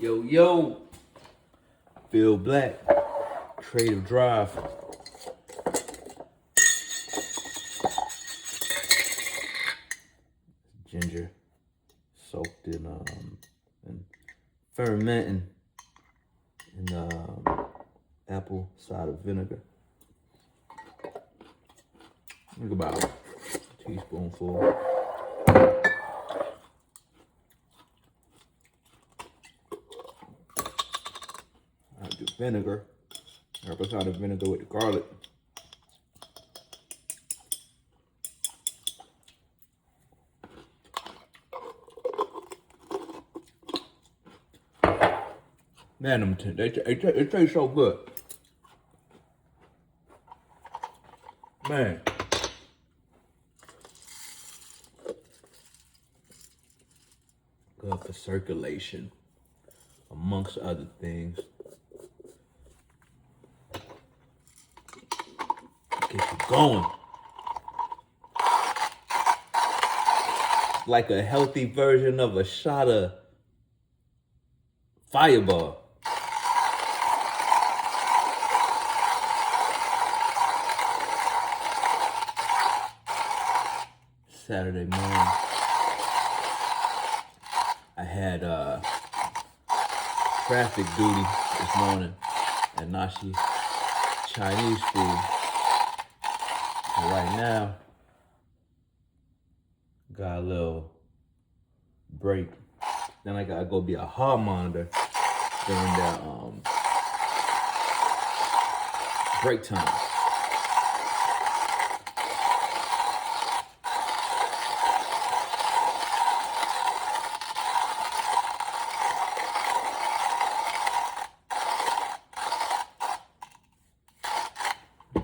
Yo, Feel Black, Creative Drive. Ginger soaked in and fermenting in apple cider vinegar. Think about a teaspoonful. I do vinegar, apple cider vinegar with the garlic. Man, it tastes so good. Man. Good for circulation, amongst other things. Get you going. Like a healthy version of a shot of Fireball. Saturday morning, I had traffic duty this morning at Nashi Chinese school. And right now, got a little break. Then I gotta go be a hall monitor during that break time.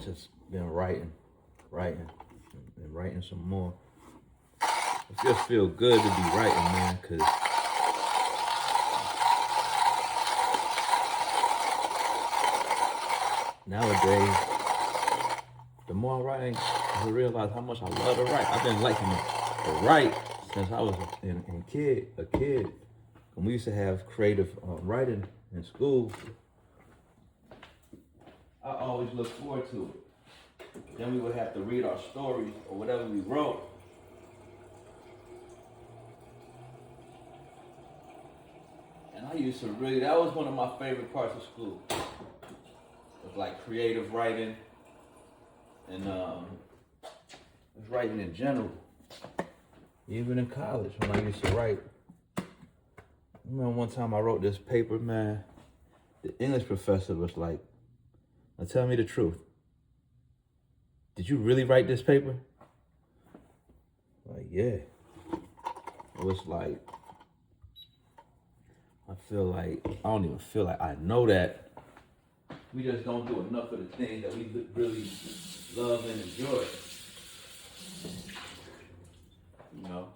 Just been writing, and writing some more. It just feel good to be writing, man, cause nowadays, the more I'm writing, I realize how much I love to write. I've been liking to write since I was a kid. And we used to have creative writing in school. I always look forward to it. Then we would have to read our stories or whatever we wrote. And I used to really, that was one of my favorite parts of school. It was like creative writing and just writing in general. Even in college when I used to write. I remember one time I wrote this paper, man. The English professor was like, now tell me the truth. Did you really write this paper? Like, yeah. It was like, I don't even feel like I know that. We just don't do enough of the things that we really love and enjoy. You know?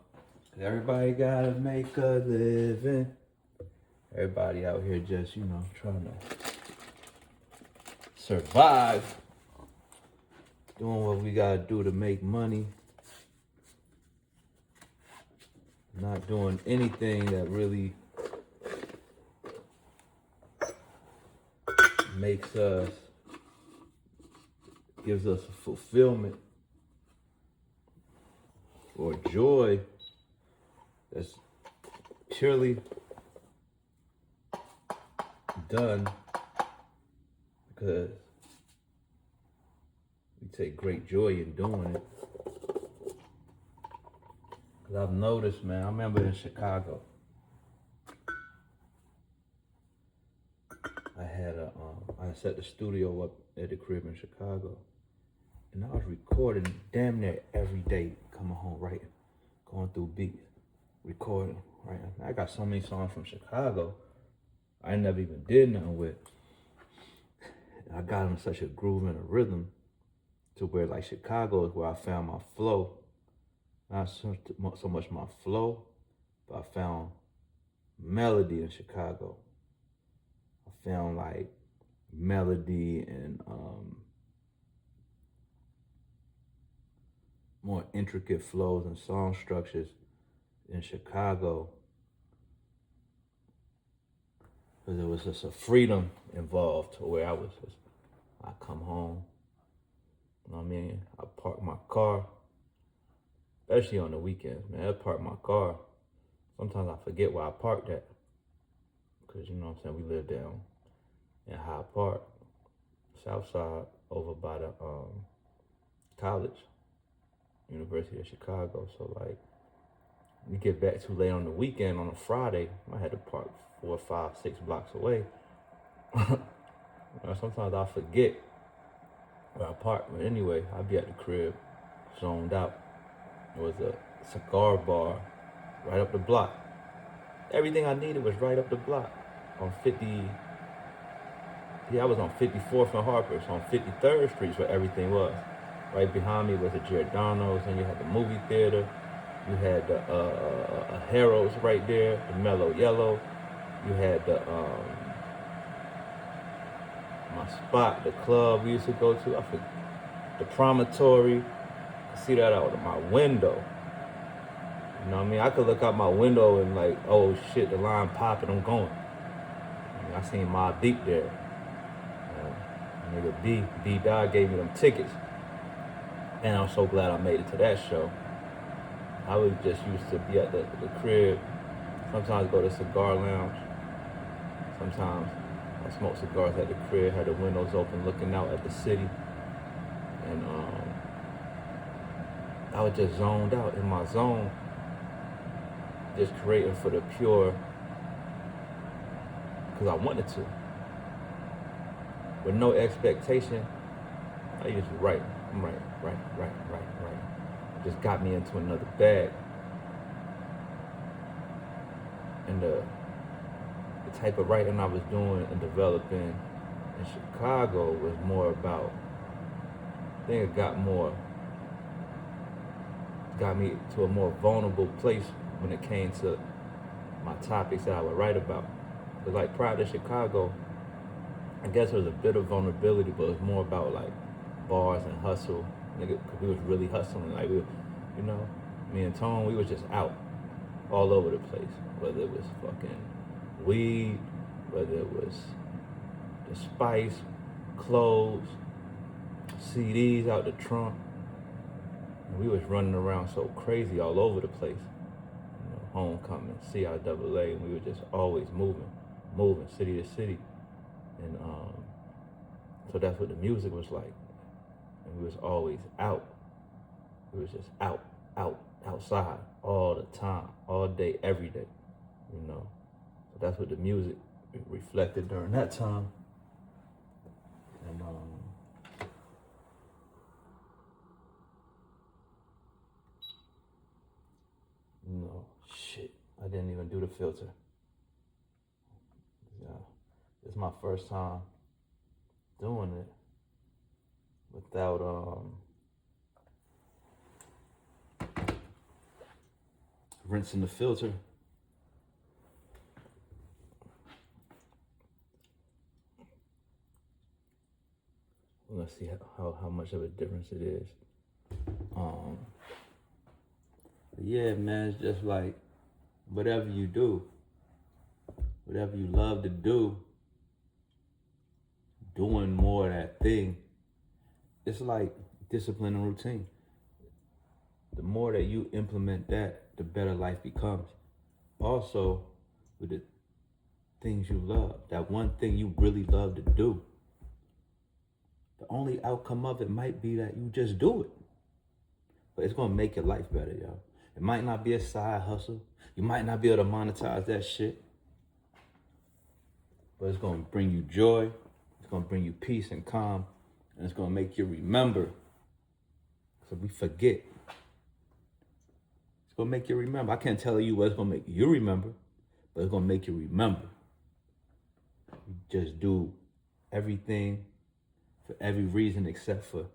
'Cause everybody gotta make a living. Everybody out here just, trying to survive. Doing what we gotta do to make money. Not doing anything that really gives us a fulfillment or joy that's purely done because we take great joy in doing it. Because I've noticed, man, I remember in Chicago, I set the studio up at the crib in Chicago, and I was recording damn near every day, coming home writing, going through beats, recording, writing. I got so many songs from Chicago I never even did nothing with. I got in such a groove and a rhythm to where like Chicago is where I found my flow. Not so much my flow, but I found melody in Chicago. I found like melody and more intricate flows and song structures in Chicago Because there was just a freedom involved to where I come home, you know what I mean? I park my car, especially on the weekends, man. I park my car. Sometimes I forget where I parked at. Because, you know what I'm saying, we live down in Hyde Park, South Side, over by the college, University of Chicago. So, like, we get back too late on the weekend, on a Friday, I had to park 4, 5, 6 blocks away. Sometimes I forget where I park, but anyway, I'd be at the crib, zoned out. There was a cigar bar right up the block. Everything I needed was right up the block on 50. Yeah, I was on 54th and Harper, so on 53rd Street is where everything was. Right behind me was the Giordano's, and you had the movie theater. You had the Harrow's right there, the Mellow Yellow. You had the my spot, the club we used to go to. I forget, the Promontory. I see that out of my window. You know what I mean? I could look out my window and like, oh shit, the line popping, I'm going. I seen Mobb Deep there. Nigga B Dog gave me them tickets. And I'm so glad I made it to that show. I was just used to be at the crib. Sometimes go to cigar lounge. Sometimes I smoke cigars at the crib, had the windows open looking out at the city. And I was just zoned out in my zone. Just creating for the pure, because I wanted to. With no expectation, I used to write. I'm right. Just got me into another bag. And the type of writing I was doing and developing in Chicago was more about, I think it got me to a more vulnerable place when it came to my topics that I would write about. Because like prior to Chicago, I guess there was a bit of vulnerability, but it was more about like bars and hustle. Nigga, cause we was really hustling. Like we, you know, me and Tone, we was just out all over the place. Whether it was fucking weed, whether it was the spice, clothes, CDs out the trunk. And we was running around so crazy all over the place. You know, Homecoming, CIAA, and we were just always moving city to city. And so that's what the music was like. And we was always out. We was just outside all the time, all day, every day, you know. So that's what the music reflected during that time. And no, shit, I didn't even do the filter. Yeah, it's my first time doing it without rinsing the filter. Let's see how much of a difference it is. Yeah, man, it's just like whatever you do, whatever you love to do, doing more of that thing, it's like discipline and routine. The more that you implement that, the better life becomes. Also, with the things you love, that one thing you really love to do, the only outcome of it might be that you just do it. But it's gonna make your life better, y'all. It might not be a side hustle. You might not be able to monetize that shit. But it's gonna bring you joy. It's gonna bring you peace and calm. And it's gonna make you remember. So we forget. It's gonna make you remember. I can't tell you what's gonna make you remember, but it's gonna make you remember. You just do everything for every reason except for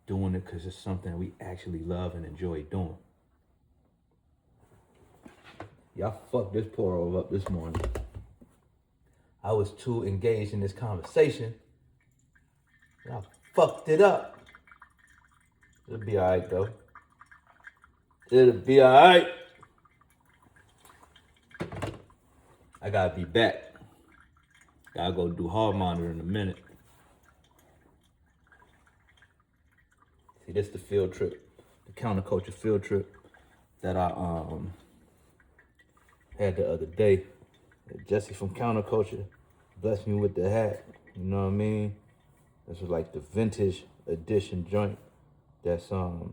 doing it because it's something we actually love and enjoy doing. Y'all fucked this pour over up this morning. I was too engaged in this conversation. Y'all fucked it up. It'll be all right, though. It'll be all right. I gotta be back. Gotta go do hard monitor in a minute. See, this the field trip, the counterculture field trip that I had the other day. Jesse from Counterculture blessed me with the hat. You know what I mean? This was like the vintage edition joint. That's one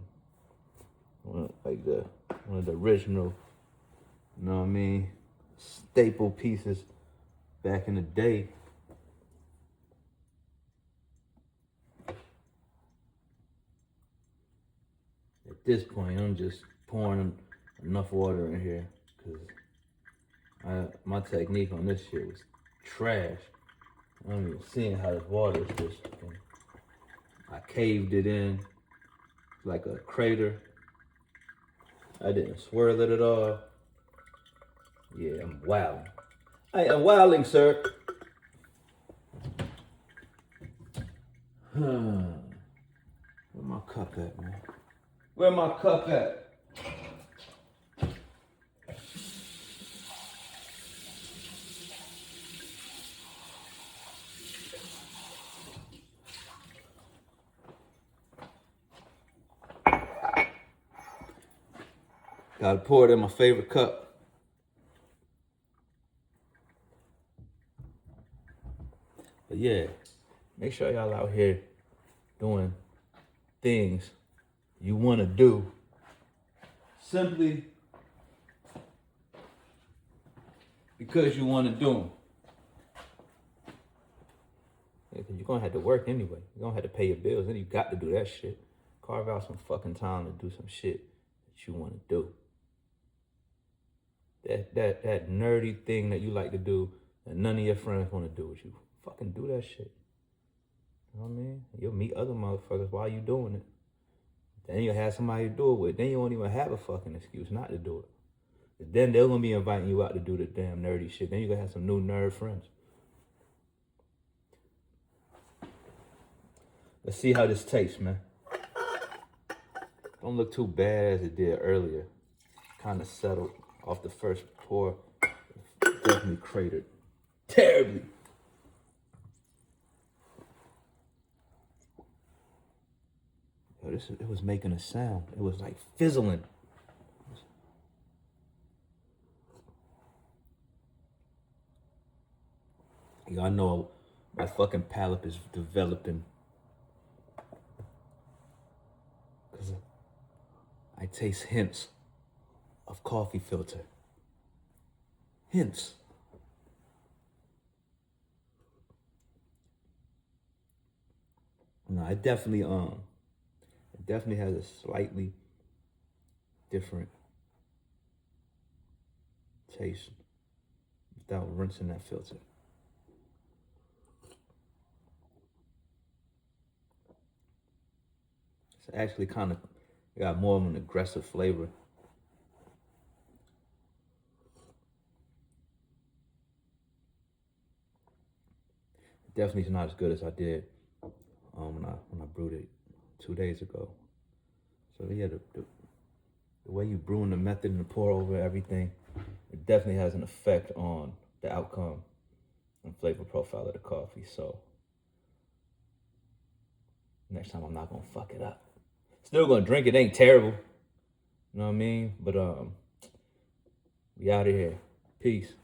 of the original, you know what I mean, staple pieces back in the day. At this point, I'm just pouring enough water in here because my technique on this shit was trash. I'm even seeing how this water is just. I caved it in like a crater. I didn't swirl it at all. Yeah, I'm wilding. I'm wilding, sir. Where my cup at, man? Where my cup at? Gotta pour it in my favorite cup. But yeah, make sure y'all out here doing things you want to do simply because you want to do them. Yeah, cause you're gonna have to work anyway. You're gonna have to pay your bills, and you got to do that shit. Carve out some fucking time to do some shit that you want to do. That nerdy thing that you like to do that none of your friends want to do with you. Fucking do that shit. You know what I mean? You'll meet other motherfuckers while you doing it. Then you'll have somebody to do it with. Then you won't even have a fucking excuse not to do it. Then they're gonna be inviting you out to do the damn nerdy shit. Then you're gonna have some new nerd friends. Let's see how this tastes, man. Don't look too bad as it did earlier. Kind of settled off the first pour. Definitely cratered terribly. Yo, it was making a sound. It was like fizzling. Yo, I know my fucking palate is developing. Cause I taste hints of coffee filter. Hints. No, it definitely has a slightly different taste without rinsing that filter. It's actually kind of got more of an aggressive flavor. Definitely is not as good as I did when I brewed it 2 days ago. So yeah, the way you brew and the method and the pour over everything, it definitely has an effect on the outcome and flavor profile of the coffee. So next time I'm not gonna fuck it up. Still gonna drink it, ain't terrible. You know what I mean? But we out of here. Peace.